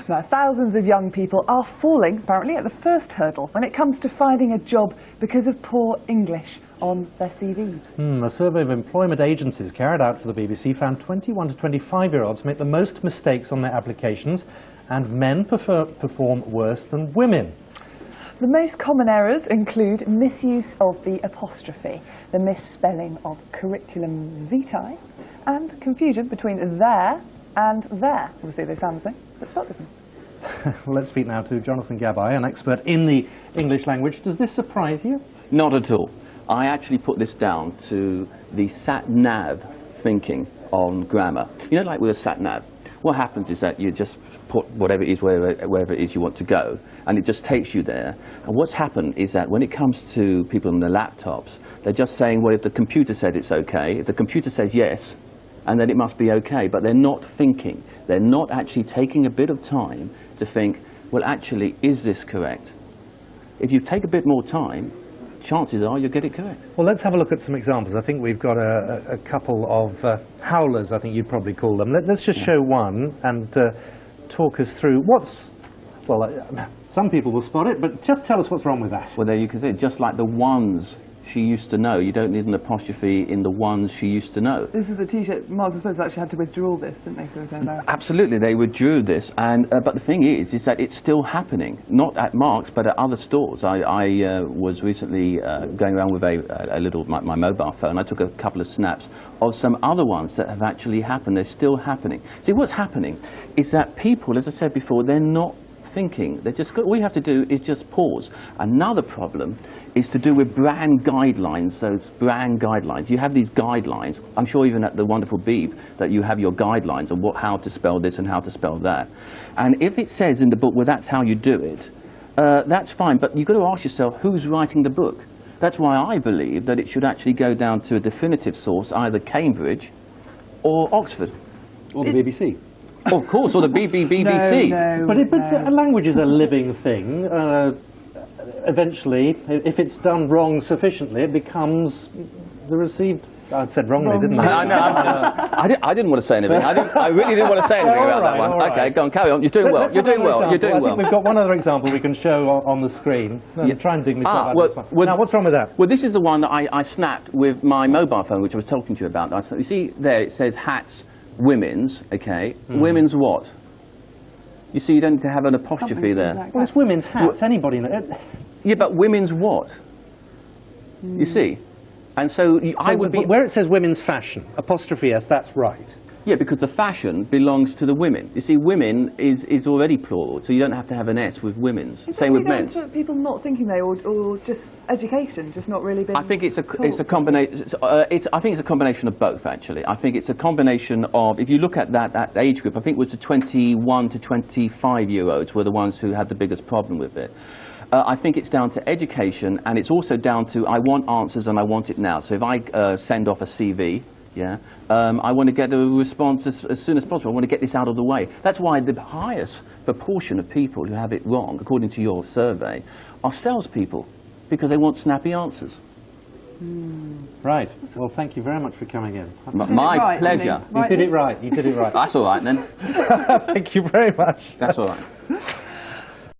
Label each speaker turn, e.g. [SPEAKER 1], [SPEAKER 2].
[SPEAKER 1] Now, thousands of young people are falling, apparently, at the first hurdle when it comes to finding a job because of poor English on their CVs.
[SPEAKER 2] A survey of employment agencies carried out for the BBC found 21 to 25-year-olds make the most mistakes on their applications, and men perform worse than women.
[SPEAKER 1] The most common errors include misuse of the apostrophe, the misspelling of curriculum vitae, and confusion between there and there. Obviously they sound the same, but spelled different.
[SPEAKER 2] Well, let's speak now to Jonathan Gabay, an expert in the English language. Does this surprise you?
[SPEAKER 3] Not at all. I actually put this down to the sat-nav thinking on grammar. You know, like with a sat-nav, what happens is that you just put whatever it is, wherever it is you want to go, and it just takes you there. And what's happened is that when it comes to people on their laptops, they're just saying, well, if the computer said it's okay, if the computer says yes, and then it must be okay, but they're not thinking. They're not actually taking a bit of time to think, well, actually, is this correct? If you take a bit more time, chances are you'll get it correct.
[SPEAKER 2] Well, let's have a look at some examples. I think we've got a couple of howlers, I think you'd probably call them. Let's just show one and talk us through what's, well, some people will spot it, but just tell us what's wrong with that.
[SPEAKER 3] Well, there you can see, just like the ones she used to know. You don't need an apostrophe in the ones she used to know.
[SPEAKER 1] This is the T-shirt. Marks & Spencer actually had to withdraw this, didn't they? For his
[SPEAKER 3] Absolutely, they withdrew this, and but the thing is that it's still happening. Not at Marks, but at other stores. I was recently going around with my mobile phone. I took a couple of snaps of some other ones that have actually happened. They're still happening. See, what's happening is that people, as I said before, they're not thinking. They're just, all you have to do is just pause. Another problem is to do with brand guidelines. Those brand guidelines. You have these guidelines. I'm sure even at the wonderful Beeb that you have your guidelines on how to spell this and how to spell that. And if it says in the book, well, that's how you do it, that's fine. But you've got to ask yourself, who's writing the book? That's why I believe that it should actually go down to a definitive source, either Cambridge or Oxford.
[SPEAKER 2] Or the BBC.
[SPEAKER 3] Of course, or the BBC.
[SPEAKER 1] No,
[SPEAKER 2] but a language is a living thing. Eventually, if it's done wrong sufficiently, it becomes the received. I said wrongly, didn't I?
[SPEAKER 3] I know. I didn't want to say anything. I really didn't want to say anything about that one. Okay, go on, carry on. You're doing well. You're doing well. You're doing well.
[SPEAKER 2] I think we've got one other example we can show on the screen. Try and dig me out of this one. Now, what's wrong with that?
[SPEAKER 3] Well, this is the one that I snapped with my mobile phone, which I was talking to you about. You see there, it says hats, women's, okay. Women's what? You see, you don't need to have an apostrophe there.
[SPEAKER 1] Like
[SPEAKER 2] well, it's women's hats. Anybody knows.
[SPEAKER 3] Yeah, but women's what? You see? And so, I would be...
[SPEAKER 2] Where it says women's fashion, apostrophe S, that's right.
[SPEAKER 3] Yeah, because the fashion belongs to the women. You see, women is already plural, so you don't have to have an S with women's. Same with men.
[SPEAKER 1] People not thinking though, or just education, just not really being.
[SPEAKER 3] I think it's a combination. I think it's a combination of both. Actually, I think it's a combination of. If you look at that age group, I think it was the 21 to 25-year-olds were the ones who had the biggest problem with it. I think it's down to education, and it's also down to I want answers and I want it now. So if I send off a CV, yeah, I want to get a response as soon as possible. I want to get this out of the way. That's why the highest proportion of people who have it wrong, according to your survey, are salespeople, because they want snappy answers.
[SPEAKER 2] Right. Well, thank you very much for coming in.
[SPEAKER 3] My pleasure.
[SPEAKER 2] You did it right. You did it right.
[SPEAKER 3] That's all right then.
[SPEAKER 2] Thank you very much.
[SPEAKER 3] That's all right.